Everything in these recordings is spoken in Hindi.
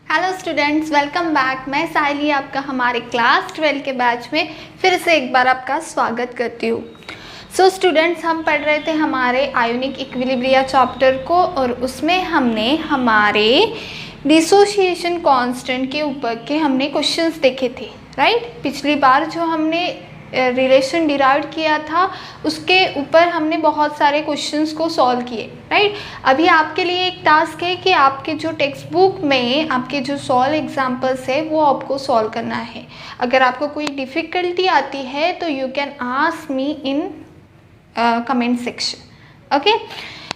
Hello students, welcome back. मैं साहिली आपका हमारे क्लास 12 के बैच में फिर से एक बार आपका स्वागत करती हूँ। सो स्टूडेंट्स, हम पढ़ रहे थे हमारे आयोनिक इक्विलिब्रिया चैप्टर को और उसमें हमने हमारे डिसोसिएशन कांस्टेंट के ऊपर के हमने क्वेश्चंस देखे थे, राइट। पिछली बार जो हमने रिलेशन डिराइव किया था उसके ऊपर हमने बहुत सारे क्वेश्चंस को सॉल्व किए, राइट। अभी आपके लिए एक टास्क है कि आपके जो टेक्स्ट बुक में आपके जो सॉल्व एग्जाम्पल्स है वो आपको सॉल्व करना है। अगर आपको कोई डिफ़िकल्टी आती है तो you can ask me in comment section, okay.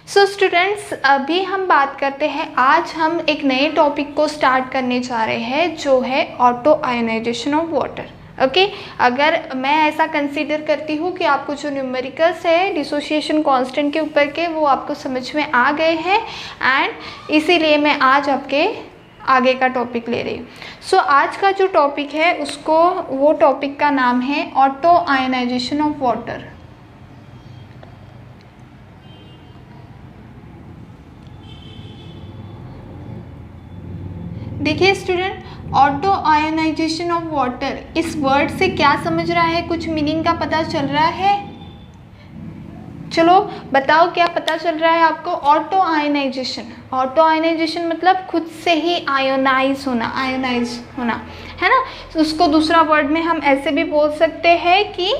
So students, अभी हम बात करते हैं, आज हम एक नए टॉपिक को स्टार्ट करने जा रहे हैं जो है auto ionization of water, okay. अगर मैं ऐसा कंसीडर करती हूँ कि आपको जो न्यूमेरिकल्स है डिसोसिएशन कांस्टेंट के ऊपर के वो आपको समझ में आ गए हैं एंड इसीलिए मैं आज आपके आगे का टॉपिक ले रही हूँ। सो आज का जो टॉपिक है वो टॉपिक का नाम है ऑटो आयोनाइजेशन ऑफ वाटर। देखिए student, auto ionization of water, इस वर्ड से क्या समझ रहा है, कुछ मीनिंग का पता चल रहा है? चलो बताओ, क्या पता चल रहा है आपको? ऑटो आयोनाइजेशन मतलब खुद से ही आयोनाइज होना, है ना। तो उसको दूसरा वर्ड में हम ऐसे भी बोल सकते हैं कि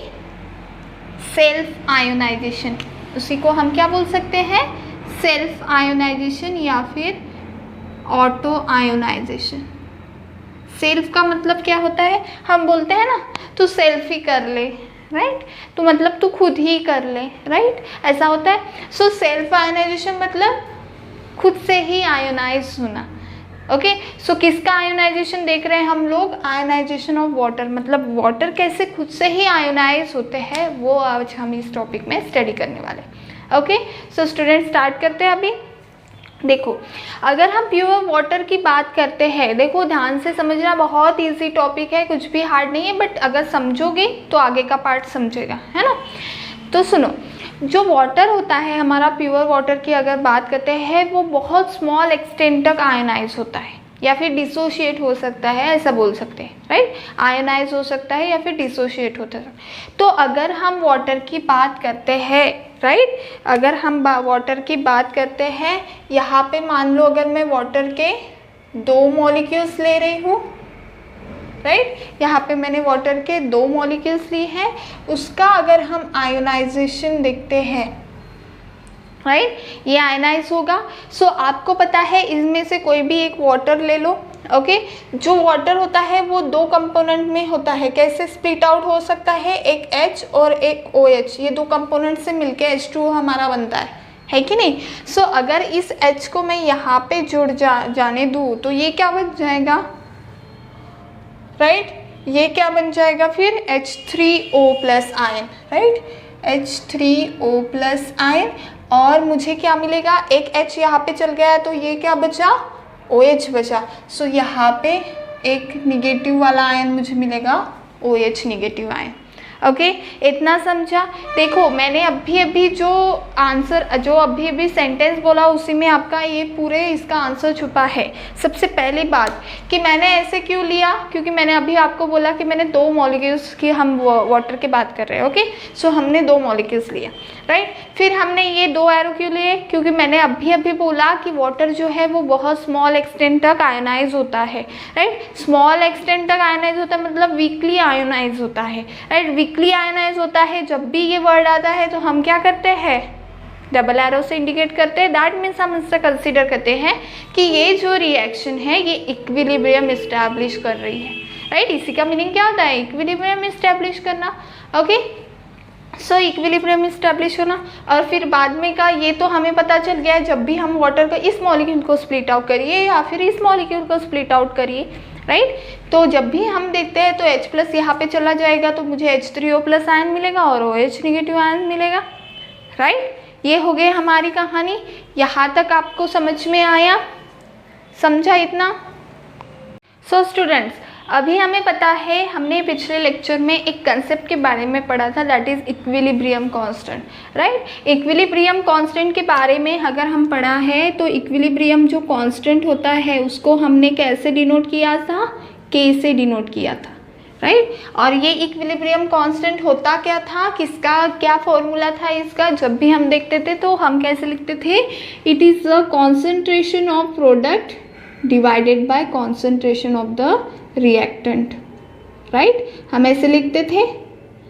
सेल्फ आयोनाइजेशन। उसी को हम क्या बोल सकते हैं? सेल्फ आयोनाइजेशन या फिर ऑटो आयोनाइजेशन। सेल्फ का मतलब क्या होता है? हम बोलते हैं ना तू सेल्फ ही कर ले, राइट। तो मतलब तू खुद ही कर ले, राइट, ऐसा होता है। सो सेल्फ आयोनाइजेशन मतलब खुद से ही आयोनाइज होना, ओके। सो किसका आयोनाइजेशन देख रहे हैं हम लोग? आयोनाइजेशन ऑफ वाटर, मतलब वाटर कैसे खुद से ही आयोनाइज होते हैं वो आज हम इस टॉपिक में स्टडी करने वाले, ओके। सो स्टूडेंट, स्टार्ट करते हैं अभी। देखो, अगर हम प्योर वाटर की बात करते हैं, देखो ध्यान से समझना, बहुत इजी टॉपिक है, कुछ भी हार्ड नहीं है, बट अगर समझोगे तो आगे का पार्ट समझेगा, है ना। तो सुनो, जो वाटर होता है हमारा, प्योर वाटर की अगर बात करते हैं, वो बहुत स्मॉल एक्सटेंट तक आयोनाइज होता है या फिर डिसोशिएट हो सकता है, ऐसा बोल सकते हैं, राइट। आयोनाइज हो सकता है या फिर डिसोशिएट होता है। तो अगर हम वाटर की बात करते हैं, राइट, अगर हम वाटर की बात करते हैं, यहाँ पे मान लो अगर मैं वाटर के 2 मॉलिक्यूल्स ले रही हूँ, राइट, यहाँ पे मैंने वाटर के 2 मॉलिक्यूल्स लिए हैं, उसका अगर हम आयोनाइजेशन देखते हैं, राइट, ये आयनाइज होगा। सो आपको पता है इनमें से कोई भी एक वाटर ले लो, ओके। जो वाटर होता है वो 2 कंपोनेंट में होता है। कैसे स्प्लिट आउट हो सकता है? एक H और एक OH, ये 2 कंपोनेंट से मिलके H2O हमारा बनता है कि नहीं। सो अगर इस H को मैं यहाँ पे जुड़ जाने दूँ तो ये क्या बन जाएगा, राइट, ये क्या बन जाएगा फिर? H3O+ ion, right, H3O+ ion. और मुझे क्या मिलेगा? एक H यहाँ पे चल गया तो ये क्या बचा? OH बचा। सो यहाँ पे एक निगेटिव वाला आयन मुझे मिलेगा, OH निगेटिव आयन, ओके। इतना समझा? देखो मैंने अभी जो आंसर, जो अभी सेंटेंस बोला उसी में आपका ये पूरे इसका आंसर छुपा है। सबसे पहली बात कि मैंने ऐसे क्यों लिया, क्योंकि मैंने अभी आपको बोला कि मैंने 2 मॉलिक्यूल्स की, हम वाटर की बात कर रहे हैं, ओके। सो हमने 2 मॉलिक्यूल्स लिए, राइट। फिर हमने ये 2 एरो क्यों लिए? क्योंकि मैंने अभी बोला कि वाटर जो है वो बहुत स्मॉल एक्सटेंट तक आयोनाइज होता है, राइट। स्मॉल एक्सटेंट तक आयोनाइज होता है मतलब वीकली आयोनाइज होता है, राइट। वीकली आयोनाइज होता है, जब भी ये वर्ड आता है तो हम क्या करते हैं? डबल एरो से इंडिकेट करते हैं। दैट मीन्स हम इससे कंसीडर करते हैं कि ये जो रिएक्शन है ये इक्विलिब्रियम इस्टेब्लिश कर रही है, राइट। इसी का मीनिंग क्या होता है? इक्विलिब्रियम इस्टेब्लिश करना, ओके। सो इक्विलिब्रियम इस्टेब्लिश होना। और फिर बाद में का ये तो हमें पता चल गया है, जब भी हम वाटर को इस मॉलिक्यूल को स्प्लिट आउट करिए या फिर इस मॉलिक्यूल को स्प्लिट आउट करिए, राइट, तो जब भी हम देखते हैं तो H+ यहाँ पे चला जाएगा तो मुझे H3O+ आयन मिलेगा और OH निगेटिव आयन मिलेगा, राइट। ये हो गई हमारी कहानी। यहाँ तक आपको समझ में आया? समझा इतना? सो स्टूडेंट्स, अभी हमें पता है, हमने पिछले लेक्चर में एक कंसेप्ट के बारे में पढ़ा था, that is equilibrium constant, right. Equilibrium constant के बारे में अगर हम पढ़ा है तो इक्विलिब्रियम जो कांस्टेंट होता है उसको हमने कैसे डिनोट किया था, के से डिनोट किया था, राइट। और ये इक्विलिब्रियम कांस्टेंट होता क्या था, किसका क्या फॉर्मूला था इसका, जब भी हम देखते थे तो हम कैसे लिखते थे, it is the concentration of product divided by concentration of the reactant, right. हम ऐसे लिखते थे,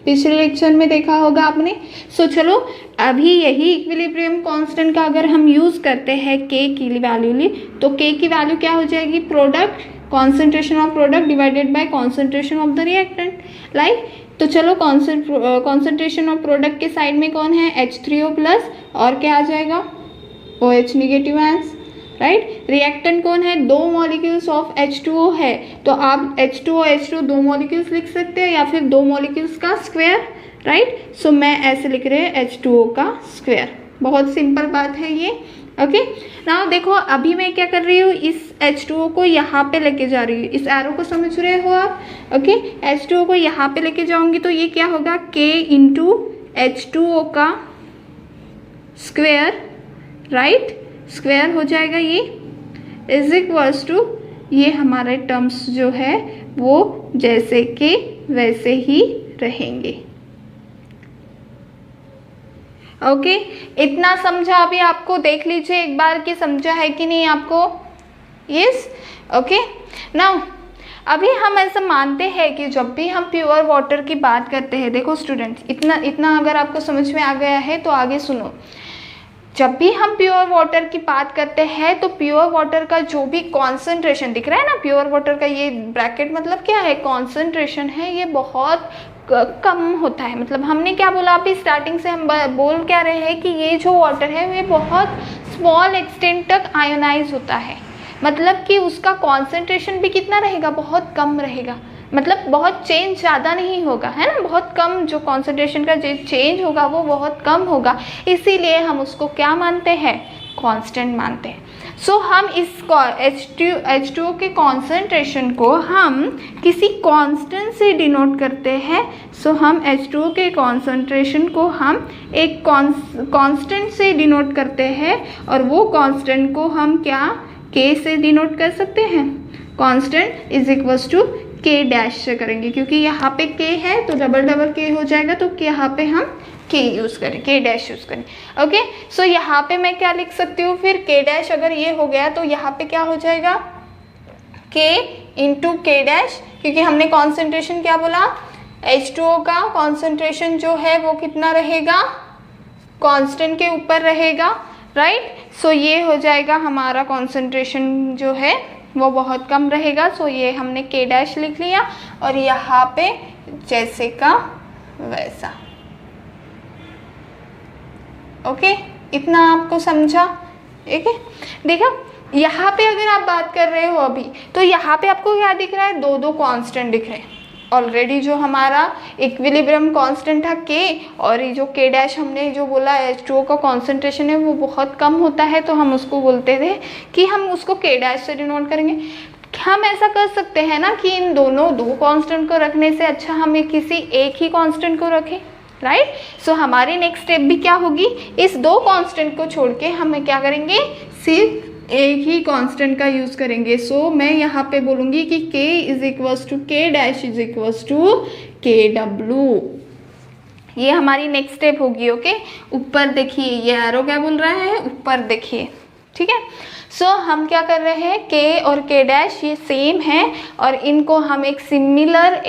पिछले लेक्चर में देखा होगा आपने। सो चलो अभी यही इक्विलिब्रियम कांस्टेंट का अगर हम यूज़ करते हैं के की वैल्यू ली, तो के की वैल्यू क्या हो जाएगी, product concentration of product divided by concentration of the reactant, right. तो चलो कॉन्सेंट्रेशन ऑफ प्रोडक्ट के साइड में कौन है, H3O प्लस, और क्या आ जाएगा, OH negative ions, right. Reactant कौन है, 2 मॉलिक्यूल्स ऑफ H2O है, तो आप H2O 2 मॉलिक्यूल्स लिख सकते हैं या फिर 2 मॉलिक्यूल्स का स्क्वायर, राइट। सो मैं ऐसे लिख रहे हैं H2O का स्क्वायर, बहुत सिंपल बात है ये, ओके। नाउ देखो अभी मैं क्या कर रही हूँ, इस H2O को यहाँ पे लेके जा रही हूँ, इस एरो को समझ रहे हो आप, ओके। H2O को यहाँ पे लेके जाऊँगी तो ये क्या होगा, K इंटू H2O का स्क्वायर, राइट, स्क्वायर हो जाएगा, ये इज इक्वल्स टू, ये हमारे टर्म्स जो है वो जैसे के वैसे ही रहेंगे, ओके। इतना समझा अभी आपको, देख लीजिए एक बार कि समझा है कि नहीं आपको, यस, ओके। नाउ अभी हम ऐसा मानते हैं कि जब भी हम प्योर वाटर की बात करते हैं, देखो स्टूडेंट्स, इतना अगर आपको समझ में आ गया है तो आगे सुनो। जब भी हम प्योर वाटर की बात करते हैं तो प्योर वाटर का जो भी कॉन्सेंट्रेशन दिख रहा है ना, प्योर वाटर का ये ब्रैकेट मतलब क्या है, कॉन्सेंट्रेशन है, ये बहुत कम होता है। मतलब हमने क्या बोला अभी स्टार्टिंग से, हम बोल क्या रहे हैं कि ये जो वाटर है ये बहुत स्मॉल एक्सटेंट तक आयोनाइज होता है, मतलब कि उसका कॉन्सेंट्रेशन भी कितना रहेगा, बहुत कम रहेगा, मतलब बहुत चेंज ज़्यादा नहीं होगा, है ना, बहुत कम, जो कॉन्सेंट्रेशन का जो चेंज होगा वो बहुत कम होगा, इसीलिए हम उसको क्या मानते हैं, कांस्टेंट मानते हैं। सो हम इस H2O के कॉन्सेंट्रेशन को हम किसी कांस्टेंट से डिनोट करते हैं। सो हम H2O के कॉन्सेंट्रेशन को हम एक कांस्टेंट से डिनोट करते हैं, और वो कांस्टेंट को हम क्या, K से डिनोट कर सकते हैं, constant is equals to K dash से करेंगे, क्योंकि यहाँ पे K है तो डबल K हो जाएगा, तो यहाँ पे हम K यूज़ करें, K डैश यूज़ करें, ओके। सो यहाँ पे मैं क्या लिख सकती हूँ फिर, K डैश अगर ये हो गया तो यहाँ पे क्या हो जाएगा, K इंटू K डैश, क्योंकि हमने कॉन्सेंट्रेशन क्या बोला, H2O का कॉन्सेंट्रेशन जो है वो कितना रहेगा, कांस्टेंट के ऊपर रहेगा, राइट। सो ये हो जाएगा हमारा कॉन्सेंट्रेशन जो है वो बहुत कम रहेगा। सो ये हमने K डैश लिख लिया, और यहाँ पे जैसे का वैसा, ओके। इतना आपको समझा, ठीक है। देखो यहाँ पे अगर आप बात कर रहे हो अभी, तो यहाँ पे आपको क्या दिख रहा है, 2 कांस्टेंट दिख रहे हैं। ऑलरेडी जो हमारा इक्विलिब्रियम कांस्टेंट था K, और ये जो K डैश हमने जो बोला H2O का कॉन्सेंट्रेशन है वो बहुत कम होता है, तो हम उसको बोलते थे कि हम उसको K डैश से डिनोट करेंगे। हम ऐसा कर सकते हैं ना कि इन दोनों 2 कांस्टेंट को रखने से अच्छा हमें किसी एक ही कांस्टेंट को रखें, राइट। सो हमारी नेक्स्ट स्टेप भी क्या होगी, इस 2 कांस्टेंट को छोड़ के हमें क्या करेंगे, सिर्फ एक ही कांस्टेंट का यूज़ करेंगे। सो मैं यहाँ पे बोलूँगी कि K is equals to K dash is equals to KW, ये हमारी नेक्स्ट स्टेप होगी, ओके। ऊपर देखिए ये एरो क्या बोल रहा है, ऊपर देखिए, ठीक है। सो हम क्या कर रहे हैं, K और K डैश ये सेम है, और इनको हम एक सिमिलर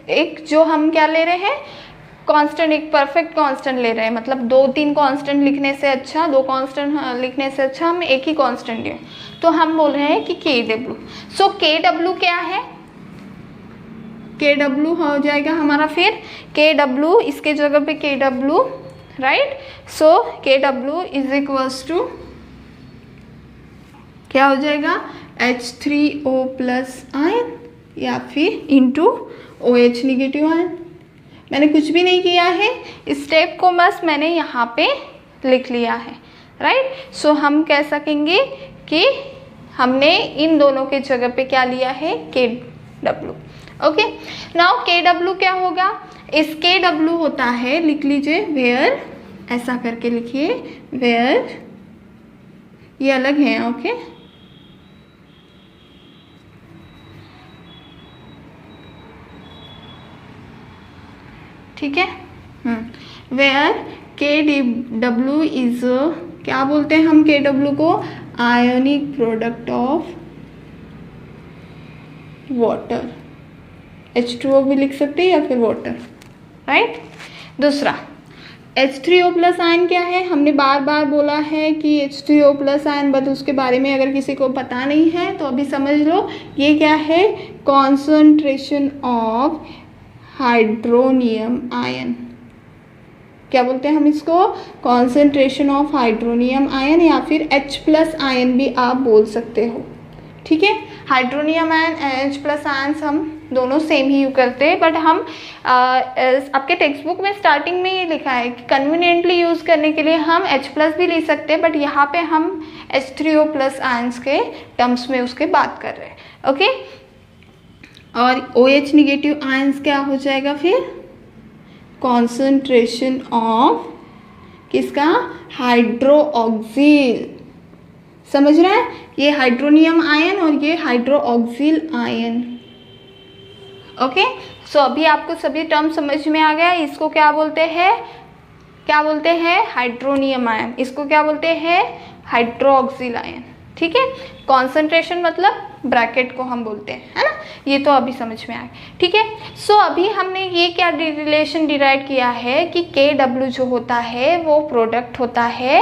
एक जो हम क्या ले रहे हैं, कांस्टेंट, एक परफेक्ट कांस्टेंट ले रहे हैं। मतलब 2-3 कांस्टेंट लिखने से अच्छा, 2 कांस्टेंट लिखने से अच्छा हम एक ही कांस्टेंट लें, तो हम बोल रहे हैं कि KW। सो KW क्या है, KW हो जाएगा हमारा फिर KW, इसके जगह पे KW, right. So KW is equals to क्या हो जाएगा, H3O प्लस आयन या फिर इंटू OH निगेटिव आयन। मैंने कुछ भी नहीं किया है, इस स्टेप को बस मैंने यहाँ पे लिख लिया है, राइट। सो हम कह सकेंगे कि हमने इन दोनों के जगह पे क्या लिया है, डब्लू। ओके, नाउ के डब्लू क्या होगा, इस के डब्लू होता है, लिख लीजिए वेयर, ऐसा करके लिखिए वेयर, ये अलग है। ओके, ठीक है। वेयर के डब्लू इज, क्या बोलते हैं हम के डब्लू को, ionic product of water, H2O भी लिख सकते हैं या फिर वाटर, राइट। दूसरा H3O प्लस आयन क्या है, हमने बार बार बोला है कि H3O प्लस आयन, बट उसके बारे में अगर किसी को पता नहीं है तो अभी समझ लो, ये क्या है, कॉन्सेंट्रेशन ऑफ हाइड्रोनियम आयन। क्या बोलते हैं हम इसको, कॉन्सेंट्रेशन ऑफ हाइड्रोनियम आयन, या फिर H प्लस आयन भी आप बोल सकते हो, ठीक है। Hydronium ion H plus ions हम दोनों सेम ही यूज करते हैं, बट हम आपके टेक्स्ट बुक में स्टार्टिंग में ये लिखा है कि कन्वीनियंटली यूज़ करने के लिए हम H प्लस भी ले सकते हैं, बट यहाँ पे हम H3O प्लस आयन्स के टर्म्स में उसके बात कर रहे हैं। ओके, और OH निगेटिव आयन्स क्या हो जाएगा फिर, कॉन्सेंट्रेशन ऑफ किसका, हाइड्रोक्सिल, समझ रहे हैं, ये हाइड्रोनियम आयन और ये हाइड्रोक्सिल आयन। ओके, सो अभी आपको सभी टर्म समझ में आ गया। इसको क्या बोलते हैं, क्या बोलते हैं, हाइड्रोनियम आयन, इसको क्या बोलते हैं, हाइड्रोक्सिल आयन, ठीक है। कॉन्सेंट्रेशन मतलब ब्रैकेट को हम बोलते हैं, है ना, ये तो अभी समझ में आया, ठीक है। सो अभी हमने ये क्या रिलेशन डिराइव किया है कि के डब्ल्यू जो होता है वो प्रोडक्ट होता है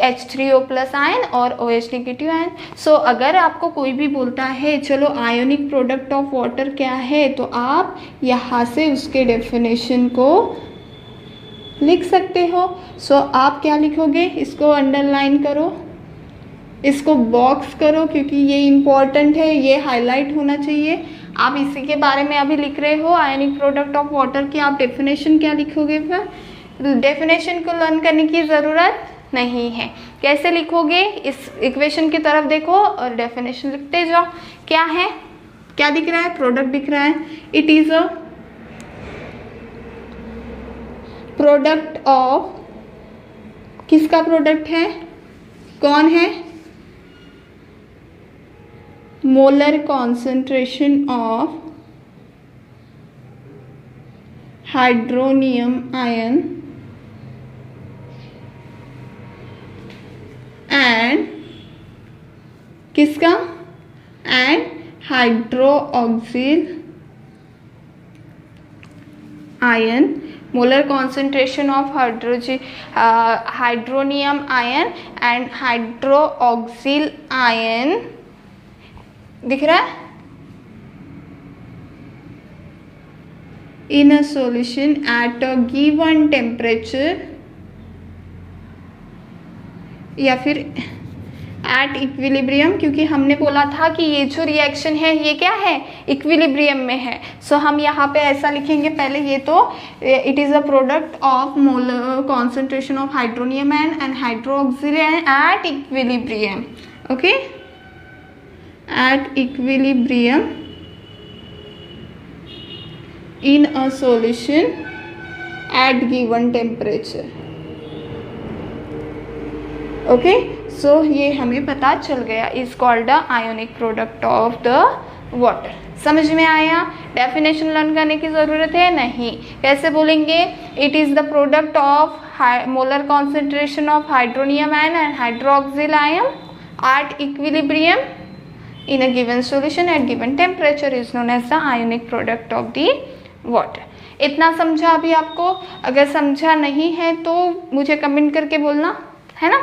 H3O प्लस आयन और OH नेगेटिव आयन। सो अगर आपको कोई भी बोलता है चलो आयोनिक प्रोडक्ट ऑफ वाटर क्या है, तो आप यहाँ से उसके डेफिनेशन को लिख सकते हो। सो आप क्या लिखोगे, इसको अंडरलाइन करो, इसको बॉक्स करो, क्योंकि ये इम्पॉर्टेंट है, ये हाईलाइट होना चाहिए। आप इसी के बारे में अभी लिख रहे हो आयोनिक प्रोडक्ट ऑफ वाटर की, आप डेफिनेशन क्या लिखोगे, फिर डेफिनेशन को लर्न करने की ज़रूरत नहीं है। कैसे लिखोगे, इस इक्वेशन की तरफ देखो और डेफिनेशन लिखते जाओ। क्या है, क्या दिख रहा है, प्रोडक्ट दिख रहा है, it is a product of, किसका प्रोडक्ट है, कौन है, molar concentration of hydronium ion and किसका, and hydroxyl ion, molar concentration of hydronium ion and hydroxyl ion, दिख रहा है, in a solution at a given temperature या फिर at equilibrium, क्योंकि हमने बोला था कि ये जो रिएक्शन है ये क्या है, इक्विलिब्रियम में है। सो हम यहाँ पे ऐसा लिखेंगे, पहले ये तो it is a product of molar concentration of hydronium and hydroxyl at equilibrium. Okay, at equilibrium in a solution at given temperature। Okay, so ये हमें पता चल गया, is called the ionic product of the water. समझ में आया, डेफिनेशन लर्न करने की ज़रूरत है नहीं। कैसे बोलेंगे, it is the product of molar concentration of hydronium ion and hydroxyl ion eight equilibrium in a given solution at given temperature is known as the ionic product of the water। इतना समझा अभी आपको? अगर समझा नहीं है तो मुझे कमेंट करके बोलना, है ना।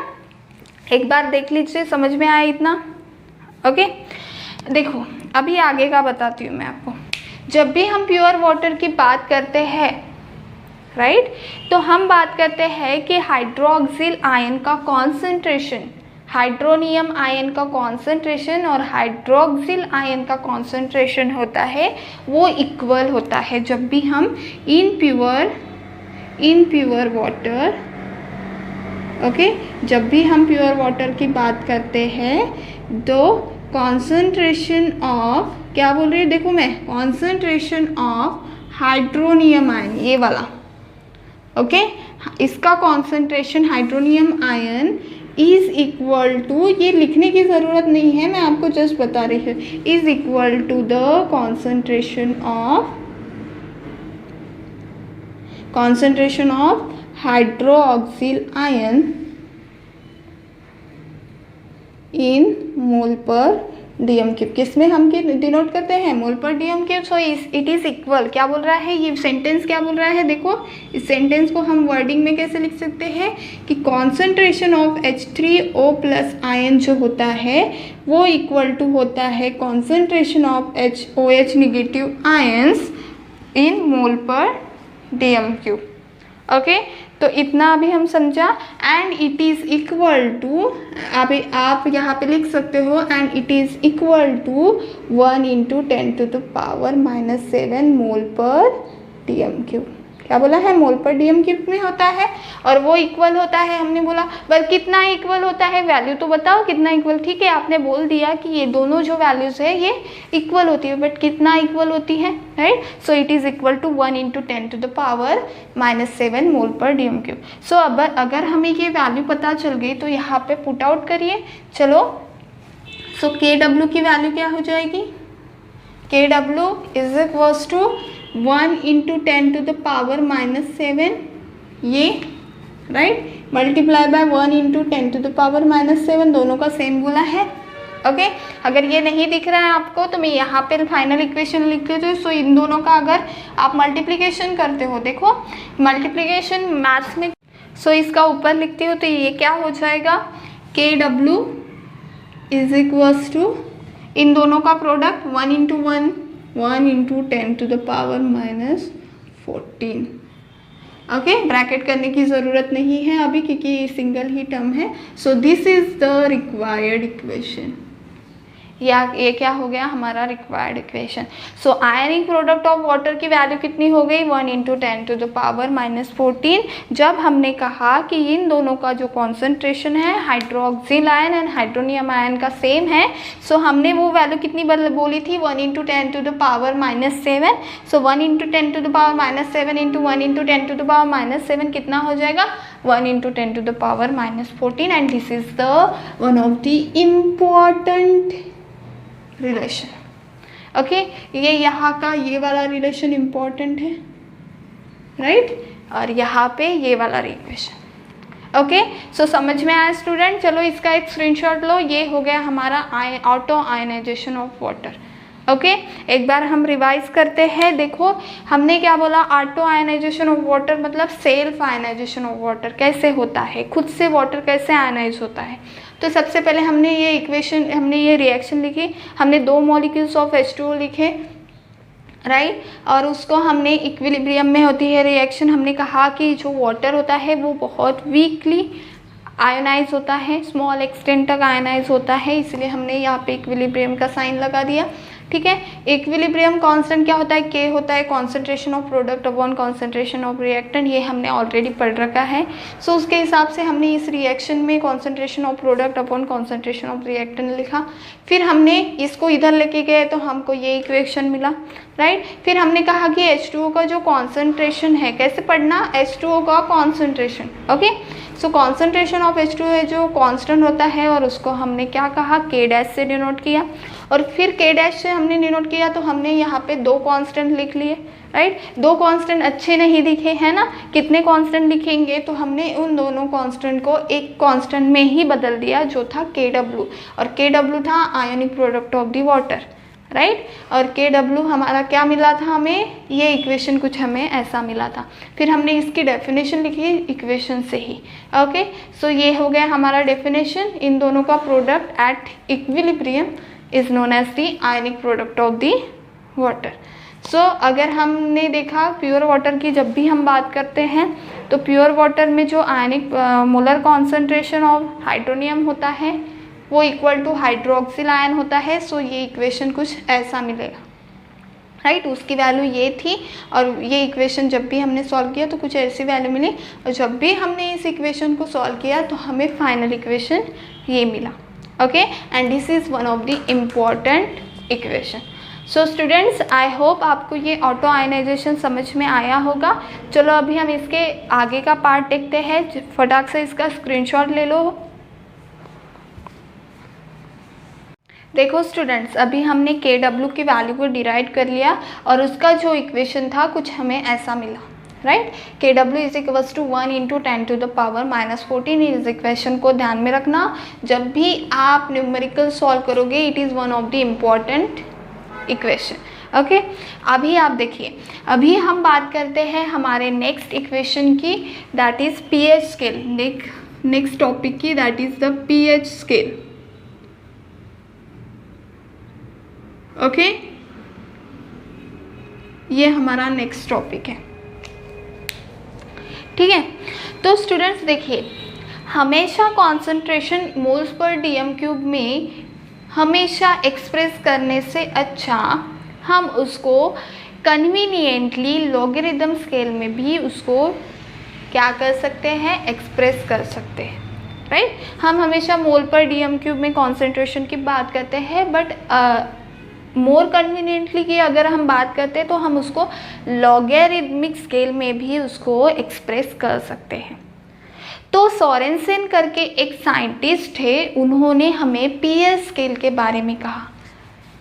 एक बार देख लीजिए समझ में आया इतना। ओके, देखो अभी आगे का बताती हूँ मैं आपको। जब भी हम प्योर वाटर की बात करते हैं, राइट, तो हम बात करते हैं कि हाइड्रोक्सिल आयन का कॉन्सेंट्रेशन, हाइड्रोनियम आयन का कॉन्सेंट्रेशन और हाइड्रोक्सिल आयन का कॉन्सेंट्रेशन होता है वो इक्वल होता है जब भी हम इन प्योर वाटर, ओके, जब भी हम प्योर वाटर की बात करते हैं तो कॉन्सेंट्रेशन ऑफ, क्या बोल रही है देखो मैं, कॉन्सेंट्रेशन ऑफ हाइड्रोनियम आयन, ये वाला, ओके, इसका concentration hydronium ion is equal to, ये लिखने की ज़रूरत नहीं है, मैं आपको जस्ट बता रही हूँ, is equal to the concentration of hydroxyl ion in mole per dm cube. किसमें हम डिनोट करते हैं, मोल per dm cube. So it is equal, क्या बोल रहा है ये सेंटेंस, क्या बोल रहा है देखो, इस सेंटेंस को हम वर्डिंग में कैसे लिख सकते हैं कि concentration of H3O plus ion जो होता है वो इक्वल टू होता है concentration of OH negative ions in mole per dm cube. Okay, तो इतना अभी हम समझा। And it is equal to, अभी आप यहाँ पे लिख सकते हो, and it is equal to 1 × 10⁻⁷ mole per dm cube. क्या बोला है, मोल पर डीएम क्यूब में होता है, और वो इक्वल होता है, हमने बोला पर कितना इक्वल होता है, वैल्यू तो बताओ कितना इक्वल। ठीक है, आपने बोल दिया कि ये दोनों जो वैल्यूज़ है ये इक्वल होती है, बट कितना इक्वल होती है, right. So it is equal to 1 × 10⁻⁷ mole per dm cube. सो अब अगर हमें ये वैल्यू पता चल गई तो यहाँ पे पुट आउट करिए, चलो। सो KW की वैल्यू क्या हो जाएगी, KW इज इक्वल्स टू 1 × 10⁻⁷, ये राइट, मल्टीप्लाई बाय 1 × 10⁻⁷, दोनों का सेम बोला है। ओके, अगर ये नहीं दिख रहा है आपको तो मैं यहाँ पे फाइनल इक्वेशन लिख देती हूँ। सो इन दोनों का अगर आप मल्टीप्लिकेशन करते हो, देखो मल्टीप्लिकेशन मैथ्स में, सो इसका ऊपर लिखती हूँ तो ये क्या हो जाएगा, KW इज इक्वल्स टू, इन दोनों का प्रोडक्ट 1 × 1 × 10⁻⁴। ओके, ब्रैकेट करने की ज़रूरत नहीं है अभी क्योंकि सिंगल ही टर्म है। So this is the required equation, या ये क्या हो गया हमारा required equation. So ionic product of water की वैल्यू कितनी हो गई, 1 × 10⁻⁴। जब हमने कहा कि इन दोनों का जो कॉन्सेंट्रेशन है hydroxyl ion and hydronium ion का सेम है, सो हमने वो वैल्यू कितनी बोली थी, 1 × 10⁻⁷। सो 1 × 10⁻⁷ × 1 × 10⁻⁷ कितना हो जाएगा, 1 × 10⁻⁴। And this is the one of the important relation. Okay, ये यहाँ का ये वाला रिलेशन इम्पॉर्टेंट है, राइट, और यहाँ पे ये वाला इक्वेशन। ओके, सो समझ में आया स्टूडेंट। चलो इसका एक स्क्रीनशॉट लो, ये हो गया हमारा auto ionization of water. Okay, एक बार हम रिवाइज करते हैं। देखो हमने क्या बोला, ऑटो आयनाइजेशन ऑफ वाटर मतलब सेल्फ आयनाइजेशन ऑफ वाटर कैसे होता है, खुद से वाटर कैसे आयनाइज होता है। तो सबसे पहले हमने ये इक्वेशन, हमने ये रिएक्शन लिखी, हमने 2 मॉलिक्यूल्स ऑफ H2O लिखे, राइट, और उसको हमने इक्विलिब्रियम में होती है रिएक्शन। हमने कहा कि जो वाटर होता है वो बहुत वीकली आयोनाइज होता है, स्मॉल एक्सटेंट तक आयोनाइज होता है, इसलिए हमने यहाँ पे इक्विलिब्रियम का साइन लगा दिया। ठीक है, इक्विलिब्रियम कांस्टेंट क्या होता है, K होता है concentration of product upon concentration of reactant, ये हमने ऑलरेडी पढ़ रखा है। सो उसके हिसाब से हमने इस रिएक्शन में concentration of product upon concentration of reactant लिखा। फिर हमने इसको इधर लेके गए तो हमको ये इक्वेशन मिला, राइट। फिर हमने कहा कि H2O का जो कॉन्सेंट्रेशन है, कैसे पढ़ना, H2O का concentration. Okay, so concentration of H2O है जो कांस्टेंट होता है, और उसको हमने क्या कहा, K' से डिनोट किया। और फिर K' से हमने डिनोट किया तो हमने यहाँ पे 2 कांस्टेंट लिख लिए, राइट। 2 कांस्टेंट अच्छे नहीं दिखे है ना, कितने कांस्टेंट लिखेंगे, तो हमने उन दोनों कांस्टेंट को एक कांस्टेंट में ही बदल दिया जो था KW, और KW था ionic product of the water, right. और KW हमारा क्या मिला था हमें, ये इक्वेशन कुछ हमें ऐसा मिला था। फिर हमने इसकी डेफिनेशन लिखी इक्वेशन से ही। ओके, सो ये हो गया हमारा डेफिनेशन, इन दोनों का product at equilibrium is known as the ionic product of the water. So अगर हमने देखा प्योर वाटर की जब भी हम बात करते हैं तो प्योर वाटर में जो आयनिक मोलर कॉन्सेंट्रेशन ऑफ हाइड्रोनियम होता है वो इक्वल टू हाइड्रोक्सिल आयन होता है। सो ये इक्वेशन कुछ ऐसा मिलेगा, राइट। उसकी वैल्यू ये थी, और ये इक्वेशन जब भी हमने सॉल्व किया तो कुछ ऐसी वैल्यू मिली, और जब भी हमने इस इक्वेशन को सॉल्व किया तो हमें फाइनल इक्वेशन ये मिला। okay, and this is one of the important equation. So students, I hope आपको ये ऑटो आयनाइजेशन समझ में आया होगा. चलो अभी हम इसके आगे का पार्ट देखते हैं. फटाक से इसका स्क्रीनशॉट ले लो. देखो स्टूडेंट्स, अभी हमने KW की वैल्यू को डिराइव कर लिया और उसका जो इक्वेशन था कुछ हमें ऐसा मिला, right. KW is equals to 1 into 10 to the power -14. इस इक्वेशन को ध्यान में रखना. जब भी आप न्यूमेरिकल सॉल्व करोगे, it is one of the important equation. Okay, अभी आप देखिए, अभी हम बात करते हैं हमारे नेक्स्ट इक्वेशन की, that is pH scale. Next topic की, that is the pH scale. Okay, ये हमारा नेक्स्ट टॉपिक है. ठीक है, तो स्टूडेंट्स देखिए, हमेशा concentration moles per DM cube में हमेशा एक्सप्रेस करने से अच्छा हम उसको कन्वीनियंटली लॉगरिदम स्केल में भी उसको क्या कर सकते हैं, एक्सप्रेस कर सकते हैं, राइट. हम हमेशा मोल पर DM क्यूब में कॉन्सेंट्रेशन की बात करते हैं, बट मोर कन्वीनियंटली की अगर हम बात करते हैं तो हम उसको लॉगरिदमिक स्केल में भी उसको एक्सप्रेस कर सकते हैं. तो सोरेनसेन करके एक साइंटिस्ट है, उन्होंने हमें pH स्केल के बारे में कहा.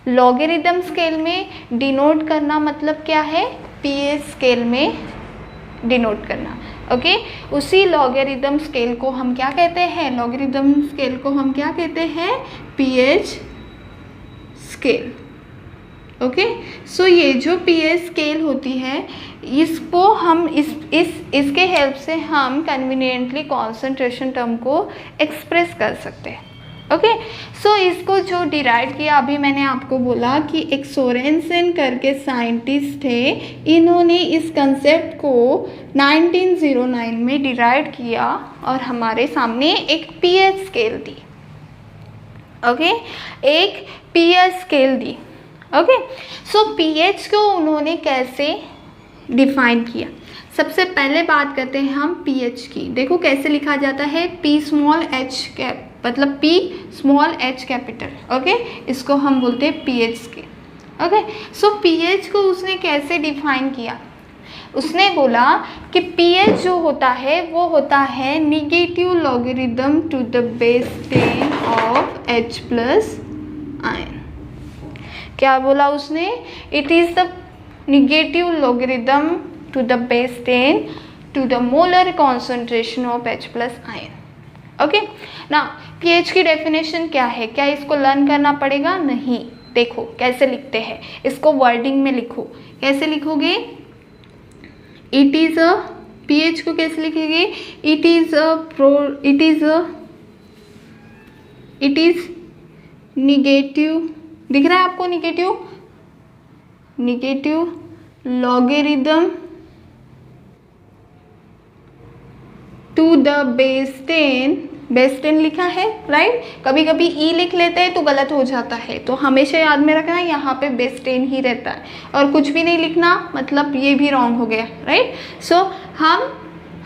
लॉगरिदम स्केल में डिनोट करना मतलब क्या है, pH स्केल में डिनोट करना. ओके, उसी लॉगरिदम स्केल को हम क्या कहते हैं, लॉगरिदम स्केल को हम क्या कहते हैं, pH स्केल. ओके, सो ये जो pH स्केल होती है, इसको हम इसके हेल्प से हम कन्वीनियंटली कॉन्सेंट्रेशन टर्म को एक्सप्रेस कर सकते हैं. ओके, सो इसको जो डिराइव किया, अभी मैंने आपको बोला कि एक सोरेनसेन करके साइंटिस्ट थे, इन्होंने इस कंसेप्ट को 1909 में डिराइव किया और हमारे सामने एक pH स्केल दी. ओके, एक pH स्केल दी. ओके, सो pH को उन्होंने कैसे डिफाइन किया. सबसे पहले बात करते हैं हम pH की. देखो कैसे लिखा जाता है, P स्मॉल h कैप, मतलब P small h capital. Okay, इसको हम बोलते हैं pH स्केल. ओके, सो pH को उसने कैसे डिफाइन किया. उसने बोला कि pH जो होता है वो होता है negative logarithm to the base 10 of H plus ion. क्या बोला उसने, it is the negative logarithm to the base 10 to the molar concentration of H plus ion. Okay, ना pH की डेफिनेशन क्या है, क्या इसको लर्न करना पड़ेगा, नहीं. देखो कैसे लिखते हैं, इसको वर्डिंग में लिखो. कैसे लिखोगे, इट इज़ अ, pH को कैसे लिखेंगे, इट इज निगेटिव. दिख रहा है आपको, negative logarithm to the base 10 लिखा है, राइट. कभी कभी ई लिख लेते हैं तो गलत हो जाता है, तो हमेशा याद में रखना यहाँ पे बेस 10 ही रहता है और कुछ भी नहीं लिखना, मतलब ये भी रॉन्ग हो गया, राइट. सो हम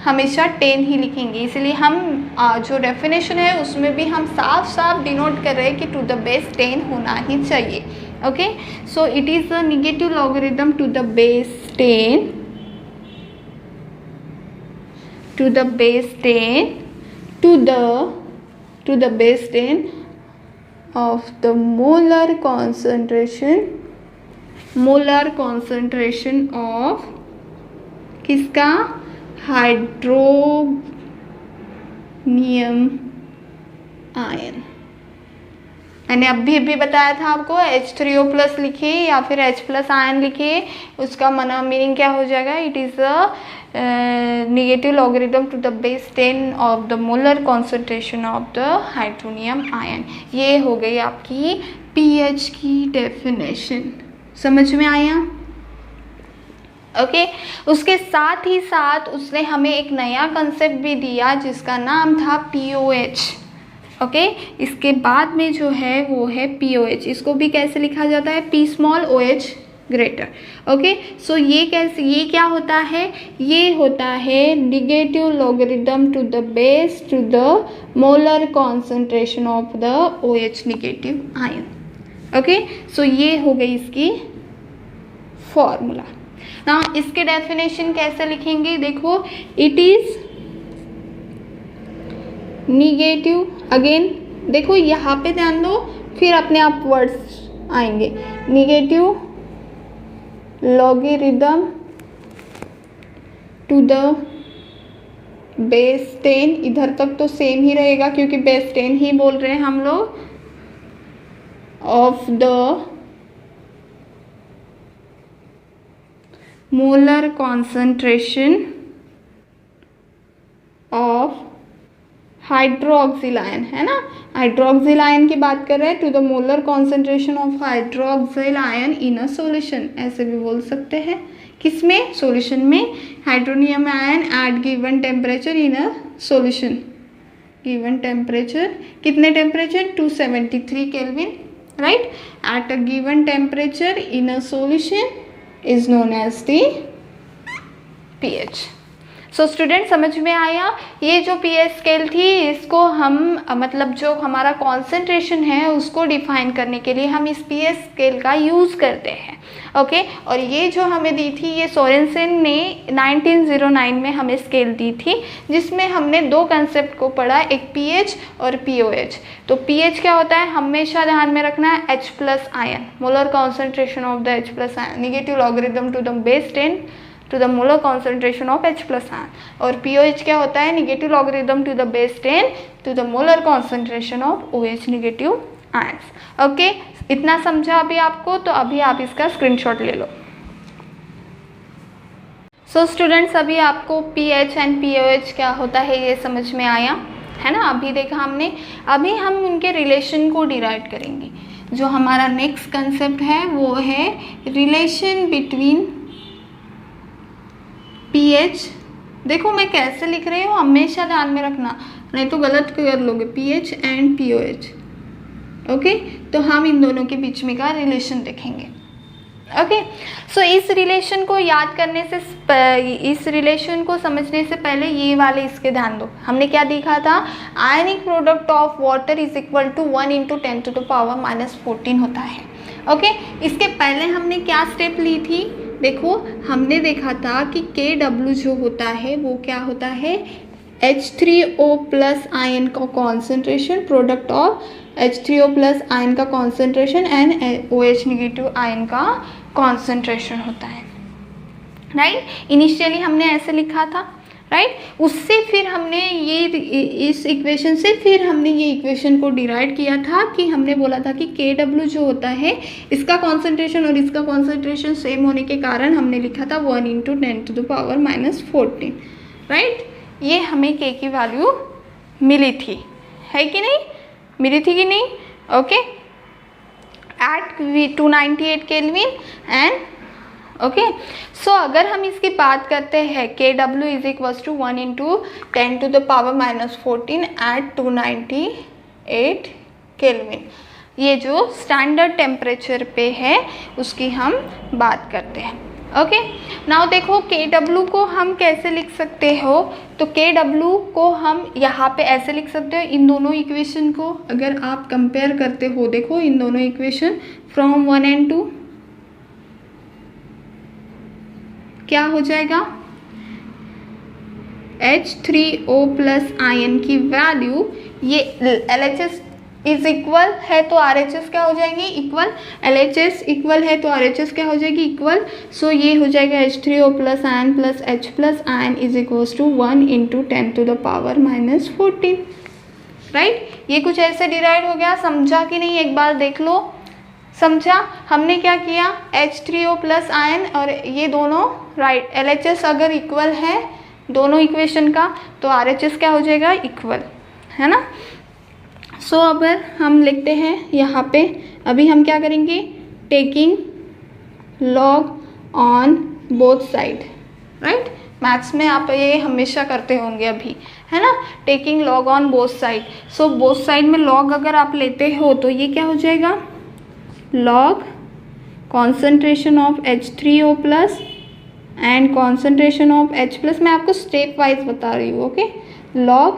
हमेशा 10 ही लिखेंगे, इसलिए हम जो डेफिनेशन है उसमें भी हम साफ साफ डिनोट कर रहे हैं कि टू द बेस 10 होना ही चाहिए. Okay, so it is the negative logarithm to the base 10 to the base 10 to the base 10 of the molar concentration of किसका, हाइड्रोनियम आयन. मैंने अभी बताया था आपको, H3O प्लस लिखिए या फिर H प्लस आयन लिखिए, उसका मीनिंग क्या हो जाएगा, it is a negative logarithm to the base 10 of the molar concentration of the hydronium ion. ये हो गई आपकी pH की डेफिनेशन. समझ में आया. ओके, उसके साथ ही साथ उसने हमें एक नया कंसेप्ट भी दिया जिसका नाम था POH. ओके, इसके बाद में जो है वो है POH. इसको भी कैसे लिखा जाता है, P small OH greater. Okay, so ये कैसे, ये क्या होता है, ये होता है negative logarithm to the base to the molar concentration of the OH negative ion. Okay, so ये हो गई इसकी फॉर्मूला। ना इसके डेफिनेशन कैसे लिखेंगे, देखो, इट इज निगेटिव, अगेन देखो यहाँ पे ध्यान दो, फिर अपने आप वर्ड्स आएंगे, negative logarithm to the base 10, इधर तक तो सेम ही रहेगा क्योंकि बेस 10 ही बोल रहे हैं हम लोग, of the molar concentration of hydroxyl ion, है ना, हाइड्रोक्सिल आयन की बात कर रहे हैं, to the molar concentration of hydroxyl ion in a solution, ऐसे भी बोल सकते हैं, किसमें, सॉल्यूशन में, hydronium ion at given temperature in a solution, given temperature, कितने temperature, 273 kelvin, right, at a given temperature in a solution is known as the pH। So student समझ में आया, ये जो pH स्केल थी इसको हम मतलब जो हमारा कॉन्सेंट्रेशन है उसको डिफाइन करने के लिए हम इस pH स्केल का यूज़ करते हैं। ओके, और ये जो हमें दी थी, ये सोरेनसन ने 1909 में हमें स्केल दी थी, जिसमें हमने दो कंसेप्ट को पढ़ा, एक pH और POH। तो pH क्या होता है, हमेशा ध्यान में रखना है, H plus ion, molar concentration of the H plus ion, negative logarithm to the base 10 to the molar concentration of H plus ion, और POH क्या होता है, negative logarithm to the base 10 to the molar concentration of OH negative ions. Okay, इतना समझा अभी आपको, तो अभी आप इसका स्क्रीनशॉट ले लो। सो स्टूडेंट्स, अभी आपको pH एंड POH क्या होता है ये समझ में आया है ना, अभी देखा हमने, अभी हम उनके रिलेशन को डिराइव करेंगे। जो हमारा नेक्स्ट कंसेप्ट है वो है रिलेशन बिटवीन pH, देखो मैं कैसे लिख रही हूँ हमेशा ध्यान में रखना, नहीं तो गलत कर लोगे, pH एंड POH। ओके, तो हम इन दोनों के बीच में का रिलेशन देखेंगे। ओके, सो इस रिलेशन को याद करने से, इस रिलेशन को समझने से पहले ये वाले इसके ध्यान दो, हमने क्या देखा था, ionic product of water is equal to 1 × 10⁻⁻14 होता है। ओके, इसके पहले हमने क्या स्टेप ली थी, देखो हमने देखा था कि KW जो होता है वो क्या होता है, H3O प्लस आयन का concentration, product of H3O plus ion का concentration and OH negative ion का कॉन्सेंट्रेशन होता है, राइट। इनिशियली हमने ऐसे लिखा था, राइट। उससे फिर हमने ये इस इक्वेशन से फिर हमने ये इक्वेशन को डिराइव किया था कि हमने बोला था कि KW जो होता है इसका कॉन्सेंट्रेशन और इसका कॉन्सेंट्रेशन सेम होने के कारण हमने लिखा था 1 × 10⁻⁻14, राइट। ये हमें K की वैल्यू मिली थी, है कि नहीं, मिली थी कि नहीं, okay, at 298 kelvin and okay. So अगर हम इसकी बात करते हैं KW इज इक्वल्स टू 1 × 10⁻⁻14 एट 298 केल्विन, ये जो स्टैंडर्ड टेम्परेचर पे है उसकी हम बात करते हैं। ओके, नाउ देखो KW को हम कैसे लिख सकते हो, तो KW को हम यहाँ पे ऐसे लिख सकते हो, इन दोनों इक्वेशन को अगर आप कंपेयर करते हो, देखो इन दोनों इक्वेशन फ्रॉम 1 and 2 क्या हो जाएगा, H3O प्लस आयन की वैल्यू, ये LHS इज इक्वल है तो RHS क्या हो जाएंगी, इक्वल, LHS इक्वल है तो RHS क्या हो जाएगी, इक्वल। सो ये हो जाएगा H3O plus ion plus H plus ion is equals to 1 × 10⁻⁻14, right. ये कुछ ऐसे डिराइव हो गया, समझा कि नहीं, एक बार देख लो, समझा। हमने क्या किया, H3O प्लस आयन और ये दोनों, राइट, LHS अगर इक्वल है दोनों इक्वेशन का तो RHS क्या हो जाएगा, इक्वल, है ना। सो अब हम लिखते हैं यहाँ पे, अभी हम क्या करेंगे, taking log on both side, right. Maths में आप ये हमेशा करते होंगे अभी, है ना, taking log on both side. So both side में लॉग अगर आप लेते हो तो ये क्या हो जाएगा, log concentration of H3O plus and concentration of H plus. मैं आपको स्टेप वाइज बता रही हूँ, ओके। log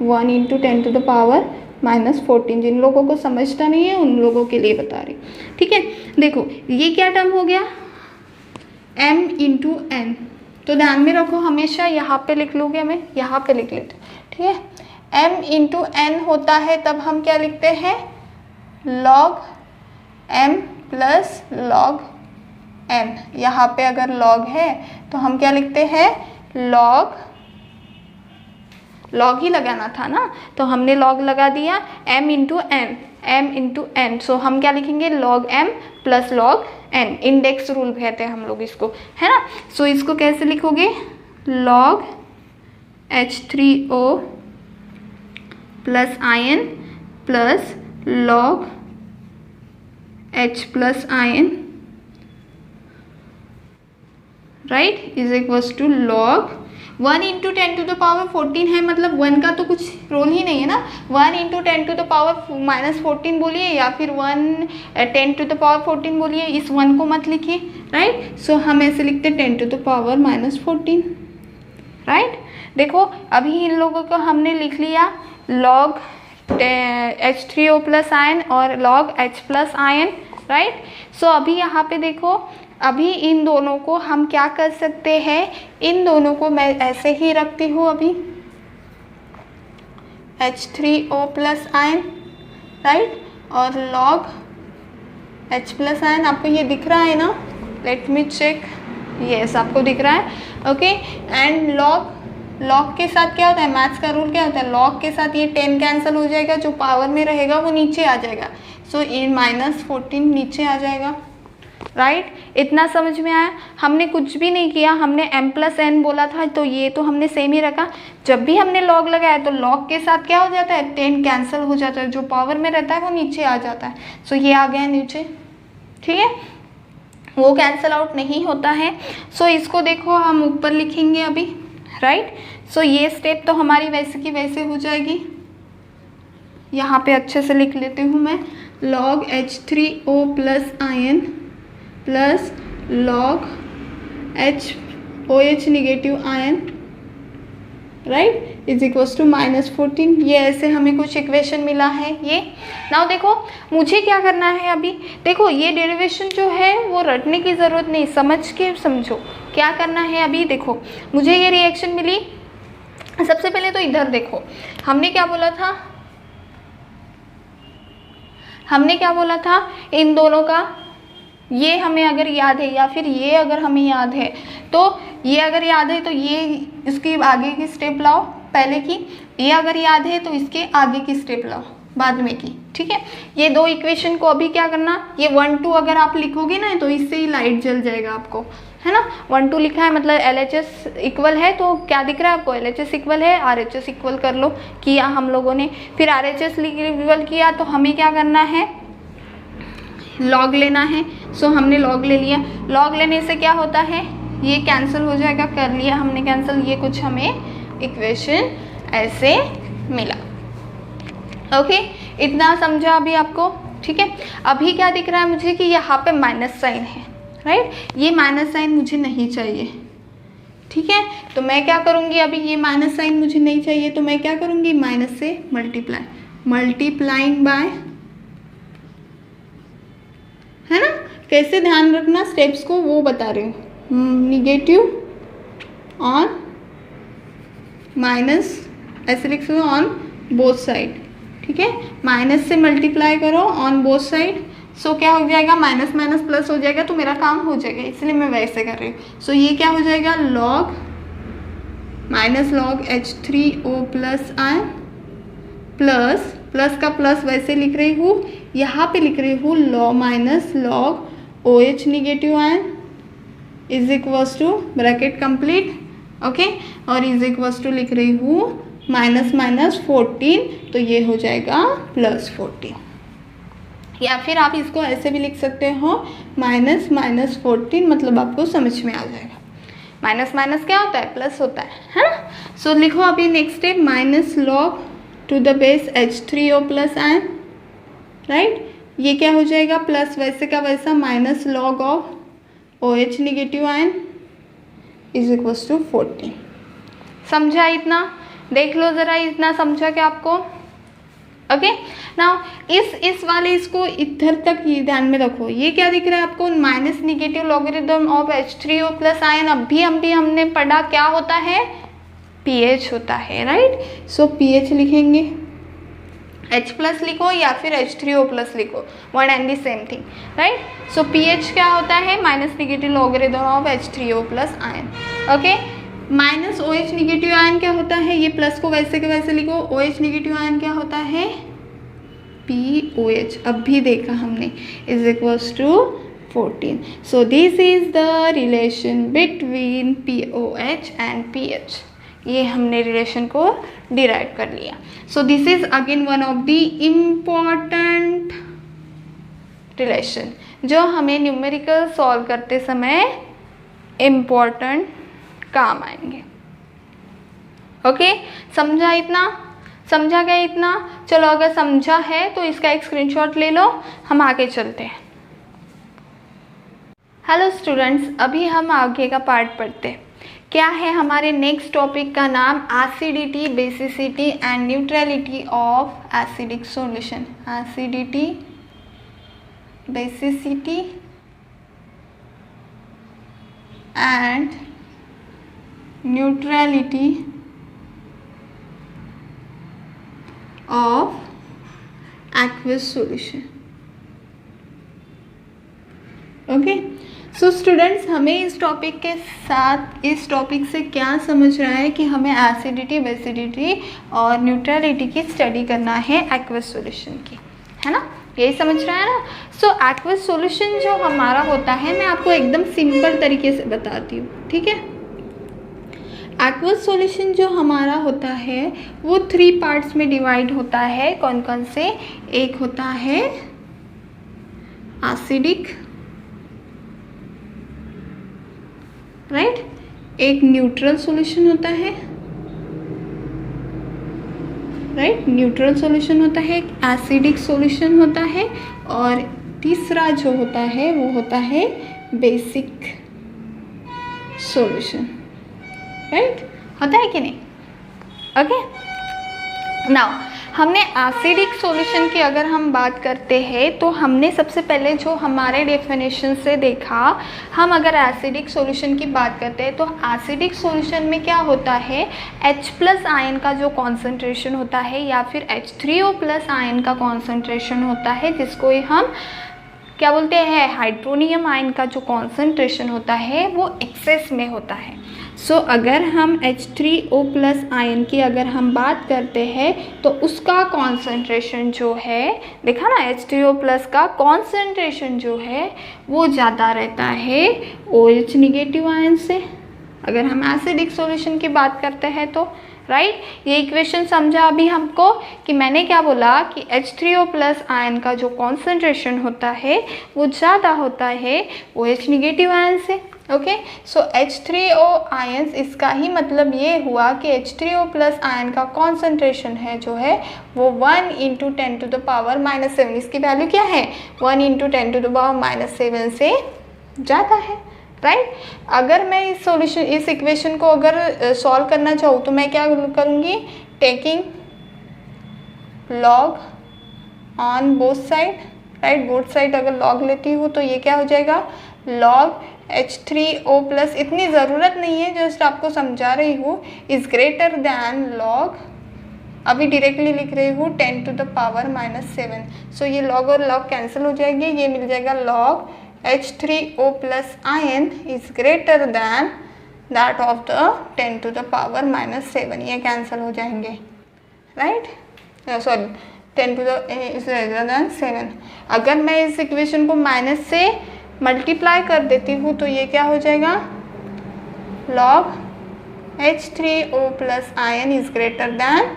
1 × 10⁻⁻14। जिन लोगों को समझता नहीं है उन लोगों के लिए बता रही, ठीक है। देखो ये क्या टर्म हो गया, m × n। तो ध्यान में रखो, हमेशा यहाँ पे लिख लूँगी, मैं यहाँ पे लिख लेते, ठीक है। m × n होता है तब हम क्या लिखते हैं, log m plus log n। यहाँ पे अगर log है तो हम क्या लिखते हैं, log ही लगाना था ना, तो हमने log लगा दिया, m × n। सो हम क्या लिखेंगे, log m plus log n। Index rule कहते हैं हम लोग इसको, है ना। सो इसको कैसे लिखोगे, log H3O plus ion plus log H plus ion, right, is equals to log 1 × 10⁻14 है, मतलब 1 का तो कुछ रोल ही नहीं है ना। 1 × 10⁻−14 बोलिए या फिर 10⁻14 बोलिए, इस 1 को मत लिखिए, राइट। सो हम ऐसे लिखते 10⁻−14, राइट। देखो अभी इन लोगों को हमने लिख लिया, log H3O प्लस आयन और log H plus ion, right. So अभी यहाँ पे देखो, अभी इन दोनों को हम क्या कर सकते हैं, इन दोनों को मैं ऐसे ही रखती हूँ अभी, H3O प्लस आयन, राइट, और log H प्लस आयन। आपको ये दिख रहा है ना, लेट मी चेक, यस आपको दिख रहा है, ओके। एंड log के साथ क्या होता है, मैथ्स का रूल क्या होता है, log के साथ ये 10 कैंसिल हो जाएगा, जो पावर में रहेगा वो नीचे आ जाएगा। सो ये -14 नीचे आ जाएगा, राइट। इतना समझ में आया। हमने कुछ भी नहीं किया, हमने m प्लस n बोला था तो ये तो हमने सेम ही रखा। जब भी हमने log लगाया तो log के साथ क्या हो जाता है, 10 कैंसिल हो जाता है, जो पावर में रहता है वो नीचे आ जाता है। सो ये आ गया नीचे, ठीक है, वो कैंसिल आउट नहीं होता है। सो इसको देखो हम ऊपर लिखेंगे अभी, राइट। सो ये स्टेप तो हमारी वैसे की वैसे हो जाएगी। यहाँ पे अच्छे से लिख लेती हूँ मैं, log H3O plus ion plus log OH negative ion, right, is equals to -14। ये ऐसे हमें कुछ इक्वेशन मिला है ये। नाउ देखो मुझे क्या करना है अभी, देखो ये डेरिवेशन जो है वो रटने की ज़रूरत नहीं, समझ के समझो क्या करना है। अभी देखो मुझे ये रिएक्शन मिली, सबसे पहले तो इधर देखो, हमने क्या बोला था, इन दोनों का ये हमें अगर याद है या फिर ये अगर हमें याद है, तो ये अगर याद है तो ये इसकी आगे की स्टेप लाओ पहले की, ये अगर याद है तो इसके आगे की स्टेप लाओ बाद में की, ठीक है। ये दो इक्वेशन को अभी क्या करना, ये 1 2 अगर आप लिखोगे ना तो इससे ही लाइट जल जाएगा आपको, है ना। 1 2 लिखा है मतलब LHS इक्वल है, तो क्या दिख रहा है आपको, LHS इक्वल है, RHS इक्वल कर लो, किया हम लोगों ने। फिर RHS इक्वल किया तो हमें क्या करना है, log लेना है। सो हमने log ले लिया, log लेने से क्या होता है, ये कैंसिल हो जाएगा, कर लिया हमने कैंसिल। ये कुछ हमें इक्वेशन ऐसे मिला, ओके। इतना समझा अभी आपको, ठीक है। अभी क्या दिख रहा है मुझे कि यहाँ पे माइनस साइन है, राइट। ये माइनस साइन मुझे नहीं चाहिए, ठीक है। तो मैं क्या करूँगी, अभी ये माइनस साइन मुझे नहीं चाहिए तो मैं क्या करूँगी, माइनस से मल्टीप्लाइंग बाय, है ना। कैसे ध्यान रखना स्टेप्स को वो बता रही हूँ, निगेटिव ऑन माइनस, ऐसे लिख सकते हो ऑन बोथ साइड, ठीक है। माइनस से मल्टीप्लाई करो ऑन बोथ साइड, सो क्या हो जाएगा, माइनस माइनस प्लस हो जाएगा, तो मेरा काम हो जाएगा, इसलिए मैं वैसे कर रही हूँ। सो ये क्या हो जाएगा, log H3O plus ion plus का प्लस वैसे लिख रही हूँ, यहाँ पे लिख रही हूँ log OH negative ion is equals to bracket complete, okay, और इज इक्वल्स टू लिख रही हूँ -14, तो ये हो जाएगा +14। या फिर आप इसको ऐसे भी लिख सकते हो, -14, मतलब आपको समझ में आ जाएगा। माइनस माइनस क्या होता है, प्लस होता है ना। सो लिखो अभी next step, -log to the base H3O plus ion, right, ये क्या हो जाएगा, प्लस वैसे का वैसा minus log of OH negative ion is equals to 14। समझा इतना? देख लो ज़रा, इतना समझा क्या आपको? ओके नाउ इस वाले इसको इधर तक ये ध्यान में रखो। ये क्या दिख रहा है आपको, minus negative logarithm of H3O plus ion. अभी हमने पढ़ा क्या होता है, pH होता है, राइट। सो pH लिखेंगे, H प्लस लिखो या फिर H3O प्लस लिखो, one and the same thing, right. So pH क्या होता है, minus negative logarithm of H3O plus ion. Okay, minus OH negative ion क्या होता है, ये प्लस को वैसे के वैसे लिखो, OH नेगेटिव आयन क्या होता है, POH, अब भी देखा हमने, is equals to 14। So this is the relation between POH and pH। ये हमने रिलेशन को डिराइव कर लिया। So this is again one of the important relation जो हमें न्यूमेरिकल सॉल्व करते समय इम्पॉर्टेंट काम आएंगे। ओके, समझा इतना? समझा गया इतना? चलो अगर समझा है तो इसका एक स्क्रीनशॉट ले लो, हम आगे चलते हैं। हेलो स्टूडेंट्स, अभी हम आगे का पार्ट पढ़ते हैं। क्या है हमारे नेक्स्ट टॉपिक का नाम, acidity, basicity and neutrality of acidic solution. Acidity, basicity and neutrality of aqueous solution। Okay, so students, हमें इस टॉपिक के साथ, इस टॉपिक से क्या समझ रहा है कि हमें एसिडिटी, बेसिडिटी और न्यूट्रलिटी की स्टडी करना है एक्वस सॉल्यूशन की, है ना? यही समझ रहा है ना? सो एक्वस सॉल्यूशन जो हमारा होता है, मैं आपको एकदम सिंपल तरीके से बताती हूँ, ठीक है। एक्वस सॉल्यूशन जो हमारा होता है वो 3 पार्ट्स में डिवाइड होता है। कौन कौन से? एक होता है एसिडिक, राइट, एक न्यूट्रल सॉल्यूशन होता है, राइट, न्यूट्रल सॉल्यूशन होता है, एक एसिडिक सॉल्यूशन होता है, और तीसरा जो होता है वो होता है बेसिक सॉल्यूशन, राइट, होता है कि नहीं? ओके, नाउ हमने एसिडिक सॉल्यूशन की अगर हम बात करते हैं तो हमने सबसे पहले जो हमारे डेफिनेशन से देखा, हम अगर एसिडिक सॉल्यूशन की बात करते हैं तो एसिडिक सॉल्यूशन में क्या होता है, H प्लस आयन का जो कॉन्सेंट्रेशन होता है या फिर H3O प्लस आयन का कॉन्सेंट्रेशन होता है, जिसको हम क्या बोलते हैं, हाइड्रोनियम आयन का जो कॉन्सेंट्रेशन होता है वो एक्सेस में होता है। सो अगर हम H3O प्लस आयन की अगर हम बात करते हैं तो उसका कॉन्सेंट्रेशन जो है, देखा ना, H3O प्लस का कॉन्सेंट्रेशन जो है वो ज़्यादा रहता है OH निगेटिव आयन से, अगर हम एसिडिक सॉल्यूशन की बात करते हैं तो, राइट। ये इक्वेशन समझा अभी हमको कि मैंने क्या बोला कि H3O प्लस आयन का जो कॉन्सेंट्रेशन होता है वो ज़्यादा होता है OH निगेटिव आयन से। ओके, सो H3O आयन्स, इसका ही मतलब ये हुआ कि H3O प्लस आयन का कॉन्सेंट्रेशन है जो है वो 1 × 10⁻⁻7, इसकी वैल्यू क्या है, 1 × 10⁻⁻7 से ज़्यादा है, राइट। अगर मैं इस सॉल्यूशन, इस इक्वेशन को अगर सॉल्व करना चाहूँ तो मैं क्या करूँगी, taking log on both side, right, both side अगर लॉग लेती हूँ तो ये क्या हो जाएगा, लॉग H3O प्लस, इतनी ज़रूरत नहीं है, जस्ट आपको समझा रही हूँ, इज़ ग्रेटर दैन लॉग, अभी डायरेक्टली लिख रही हूँ 10⁻⁻7। सो ये लॉग और लॉग कैंसिल हो जाएगी, ये मिल जाएगा log H3O plus ion is greater than that of the 10⁻⁻7, ये कैंसिल हो जाएंगे, right, sorry 10 is greater than 7। अगर मैं इस इक्वेशन को माइनस से मल्टीप्लाई कर देती हूँ तो ये क्या हो जाएगा, log H3O plus ion is greater than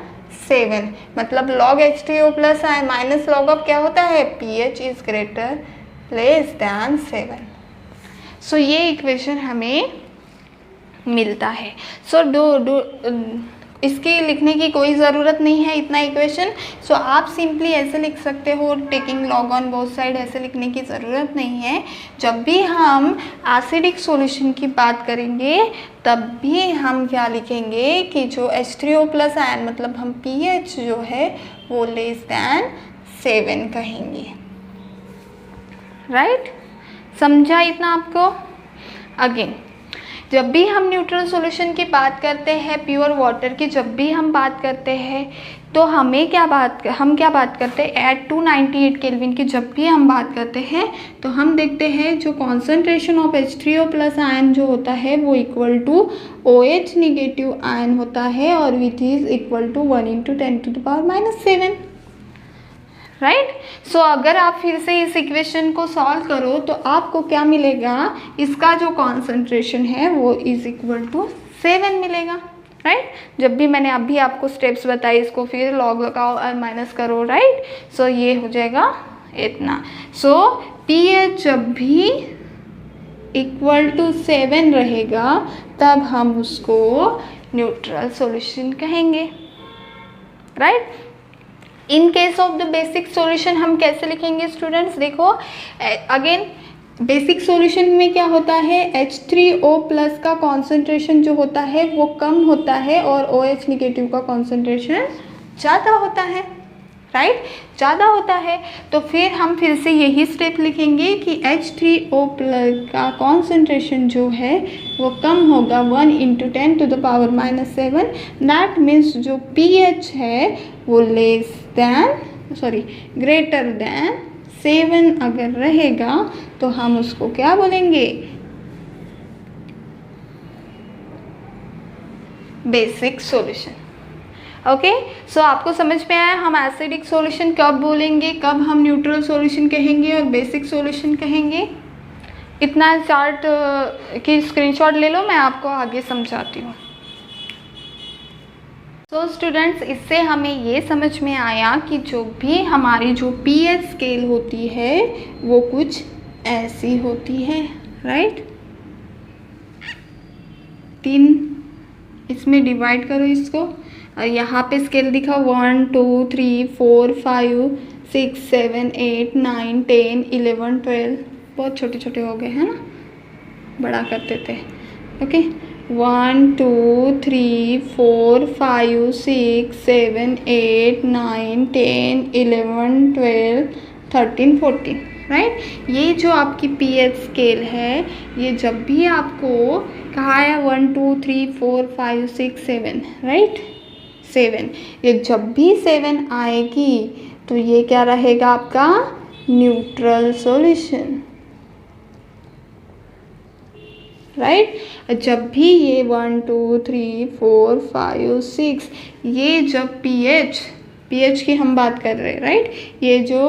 7, मतलब log H3O plus ion minus log of क्या होता है, pH is greater less than 7। सो ये इक्वेशन हमें मिलता है। सो इसकी लिखने की कोई ज़रूरत नहीं है इतना इक्वेशन। सो आप सिंपली ऐसे लिख सकते हो, taking log on both side, ऐसे लिखने की ज़रूरत नहीं है। जब भी हम एसिडिक सॉल्यूशन की बात करेंगे तब भी हम क्या लिखेंगे कि जो H3O प्लस आयन मतलब हम pH जो है वो लेस दैन 7 कहेंगे, राइट? समझा इतना आपको? अगेन जब भी हम न्यूट्रल सॉल्यूशन की बात करते हैं, प्योर वाटर की जब भी हम बात करते हैं तो हम क्या बात करते हैं एट 298 केल्विन की जब भी हम बात करते हैं तो हम देखते हैं जो concentration of H3O plus ion जो होता है वो equal to OH negative ion होता है और which is equal to 1 × 10⁻⁷, right? So अगर आप फिर से इस इक्वेशन को सॉल्व करो तो आपको क्या मिलेगा, इसका जो कॉन्सेंट्रेशन है वो इज़ इक्वल टू 7 मिलेगा, राइट? जब भी मैंने अभी आपको स्टेप्स बताए इसको फिर लॉग लगाओ और माइनस करो, राइट? सो ये हो जाएगा इतना। सो pH जब भी इक्वल टू 7 रहेगा तब हम उसको न्यूट्रल सॉल्यूशन कहेंगे, right? In case of the basic solution हम कैसे लिखेंगे स्टूडेंट्स? देखो अगेन बेसिक सॉल्यूशन में क्या होता है, H3O प्लस का कॉन्सेंट्रेशन जो होता है वो कम होता है और OH निगेटिव का कॉन्सेंट्रेशन ज़्यादा होता है, राइट? ज़्यादा होता है। तो फिर हम फिर से यही स्टेप लिखेंगे कि H3O प्लस का कॉन्सेंट्रेशन जो है वो कम होगा 1 × 10⁻⁷। दैट मीन्स जो pH है वो ग्रेटर दैन 7 अगर रहेगा तो हम उसको क्या बोलेंगे, बेसिक सॉल्यूशन। ओके, सो आपको समझ में आया हम एसिडिक सॉल्यूशन कब बोलेंगे, कब हम न्यूट्रल सॉल्यूशन कहेंगे और बेसिक सॉल्यूशन कहेंगे? इतना चार्ट की स्क्रीनशॉट ले लो, मैं आपको आगे समझाती हूँ। तो स्टूडेंट्स इससे हमें ये समझ में आया कि जो भी हमारी जो pH स्केल होती है वो कुछ ऐसी होती है, राइट? 3 इसमें डिवाइड करो इसको और यहाँ पे स्केल दिखा 1 2 3 4 5 6 7 8 9 10 11 12, बहुत छोटे छोटे हो गए हैं ना, बड़ा करते थे। Okay 1 2 3 4 5 6 7 8 9 10 11 12 13 14, right? ये जो आपकी pH स्केल है ये जब भी आपको कहा है 1 2 3 4 5 6 7, राइट? 7, ये जब भी 7 आएगी तो ये क्या रहेगा आपका न्यूट्रल सॉल्यूशन, राइट? जब भी ये 1 2 3 4 5 6 ये जब pH की हम बात कर रहे हैं, राइट? ये जो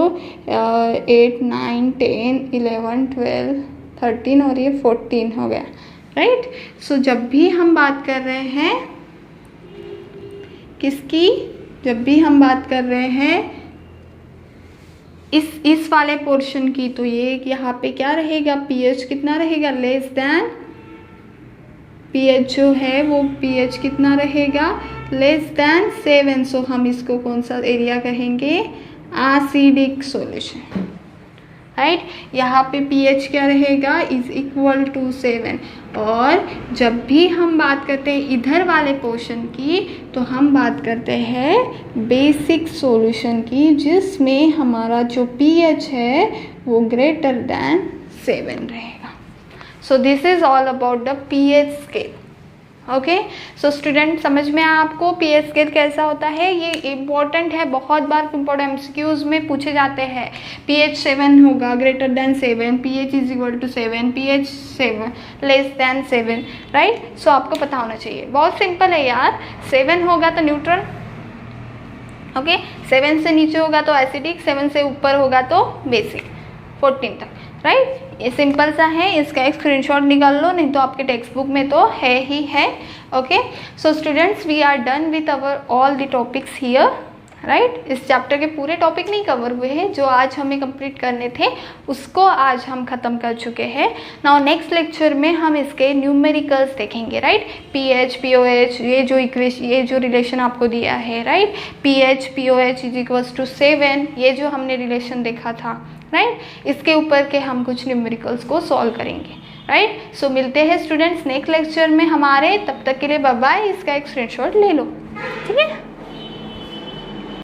8 9 10 11 12 13 और ये 14 हो गया, राइट? सो जब भी हम बात कर रहे हैं किसकी, जब भी हम बात कर रहे हैं इस वाले पोर्शन की, तो ये यहाँ पे क्या रहेगा, pH कितना रहेगा, लेस दैन pH जो है वो pH कितना रहेगा, लेस दैन 7। सो हम इसको कौन सा एरिया कहेंगे, एसिडिक सॉल्यूशन, राइट? यहाँ पे pH क्या रहेगा, इज इक्वल टू 7। और जब भी हम बात करते हैं इधर वाले पोर्शन की तो हम बात करते हैं बेसिक सॉल्यूशन की, जिसमें हमारा जो pH है वो ग्रेटर दैन 7 रहेगा। सो this is all about the pH scale. Okay, so student समझ में आया आपको pH स्केल कैसा होता है? ये इम्पॉर्टेंट है, बहुत बार इम्पोर्टेंट MCQs में पूछे जाते हैं। pH 7 होगा, greater than 7, pH is equal to 7, pH 7 less than 7, right? So आपको पता होना चाहिए, बहुत सिंपल है यार। 7 होगा तो न्यूट्रल, ओके? 7 से नीचे होगा तो एसिडिक, 7 से ऊपर होगा तो बेसिक, 14 तक, राइट? ये सिंपल सा है, इसका एक स्क्रीनशॉट निकाल लो, नहीं तो आपके टेक्स्ट बुक में तो है ही है। Okay, so students we are done with our all the topics here. Right इस चैप्टर के पूरे टॉपिक नहीं कवर हुए हैं, जो आज हमें कंप्लीट करने थे उसको आज हम ख़त्म कर चुके हैं। नाउ नेक्स्ट लेक्चर में हम इसके न्यूमेरिकल्स देखेंगे, राइट। पीएच पीओएच ये जो रिलेशन आपको दिया है, right, pH pOH is equals to 7, ये जो हमने रिलेशन देखा था, राइट, इसके ऊपर के हम कुछ न्यूमेरिकल्स को सॉल्व करेंगे, राइट। सो मिलते हैं स्टूडेंट्स नेक्स्ट लेक्चर में हमारे, तब तक के लिए बाय बाय। इसका एक स्क्रीनशॉट ले लो, ठीक है।